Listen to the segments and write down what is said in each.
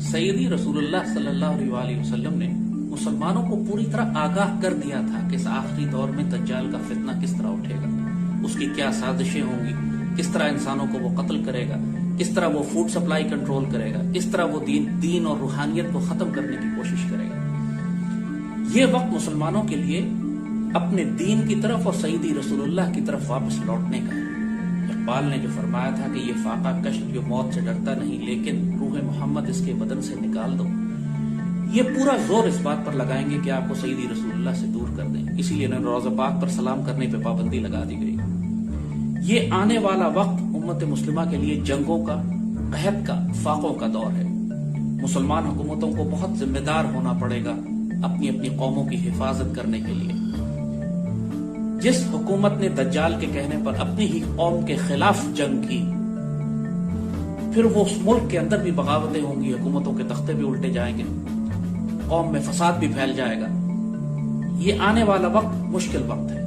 सैयदी रसूलुल्लाह सल्लल्लाहु अलैहि वसल्लम ने मुसलमानों को पूरी तरह आगाह कर दिया था कि इस आखिरी दौर में दज्जाल का फितना किस तरह उठेगा, उसकी क्या साजिशें होंगी, किस तरह इंसानों को वो कत्ल करेगा, किस तरह वो फूड सप्लाई कंट्रोल करेगा, किस तरह वो दीन और रूहानियत को खत्म करने की कोशिश करेगा। ये वक्त मुसलमानों के लिए अपने दीन की तरफ और सैयदी रसूलुल्लाह की तरफ वापस लौटने का है। इकबाल ने जो फरमाया था कि ये फाका कश्त जो मौत से डरता नहीं, लेकिन रूह मोहम्मद इसके बदन से निकाल दो, ये पूरा जोर इस बात पर लगाएंगे कि आपको सैयदी रसूलुल्लाह से दूर कर दें। इसीलिए रोज़ा पाक पर सलाम करने पे पाबंदी लगा दी गई। ये आने वाला वक्त उम्मत मुस्लिमा के लिए जंगों का, कहत का, फाकों का दौर है। मुसलमान हुकूमतों को बहुत जिम्मेदार होना पड़ेगा अपनी अपनी कौमों की हिफाजत करने के लिए। जिस हुकूमत ने दज्जाल के कहने पर अपनी ही कौम के खिलाफ जंग की, फिर वो उस मुल्क के अंदर भी बगावतें होंगी, हुकूमतों के तख्ते भी उल्टे जाएंगे, कौम में फसाद भी फैल जाएगा। ये आने वाला वक्त मुश्किल वक्त है,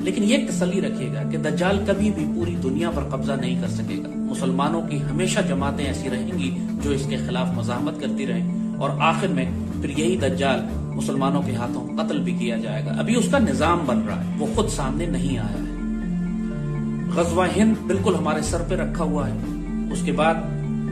लेकिन ये तसल्ली रखिएगा कि दज्जाल कभी भी पूरी दुनिया पर कब्जा नहीं कर सकेगा। मुसलमानों की हमेशा जमातें ऐसी रहेंगी जो इसके खिलाफ मज़ाहमत करती रहें, और आखिर में फिर यही दज्जाल मुसलमानों के हाथों कत्ल भी किया जाएगा। अभी उसका निजाम बन रहा है, वो खुद सामने नहीं आया है। गज़वा हिंद बिल्कुल हमारे सर पे रखा हुआ है। उसके बाद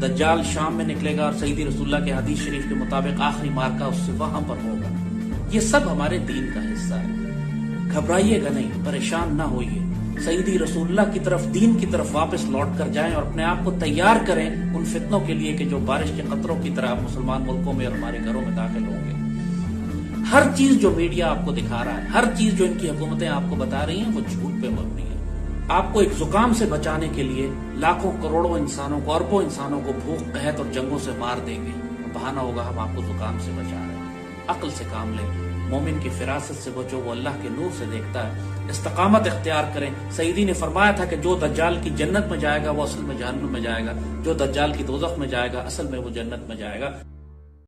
दज्जाल शाम में निकलेगा और सैयदी रसूलुल्लाह के हदीस शरीफ के मुताबिक आखिरी मार्का उससे वहां पर होगा। ये सब हमारे दीन का हिस्सा है। घबराइएगा नहीं, परेशान ना होइए। सैयदी रसूलुल्लाह की तरफ, दीन की तरफ वापस लौट कर जाएं और अपने आप को तैयार करें उन फितनों के लिए कि जो बारिश के कतरों की तरह मुसलमान मुल्कों में और हमारे घरों में दाखिल होंगे। हर चीज जो मीडिया आपको दिखा रहा है, हर चीज जो इनकी हुकूमतें आपको बता रही हैं, वो झूठ पे मबनी है। आपको एक जुकाम से बचाने के लिए लाखों करोड़ों इंसानों को, अरबों इंसानों को भूख, कहत और जंगों से मार देंगे। बहाना होगा हम आपको जुकाम से बचा रहे हैं। अक्ल से काम लें, मोमिन की फिरासत से बचो, वो अल्लाह के नूर से देखता है। इस्तिकामत इख्तियार करें। सईदी ने फरमाया था कि जो दज्जाल की जन्नत में जाएगा वो असल में जहन्नम में जाएगा, जो दज्जाल की दोज़ख में जाएगा असल में वो जन्नत में जाएगा।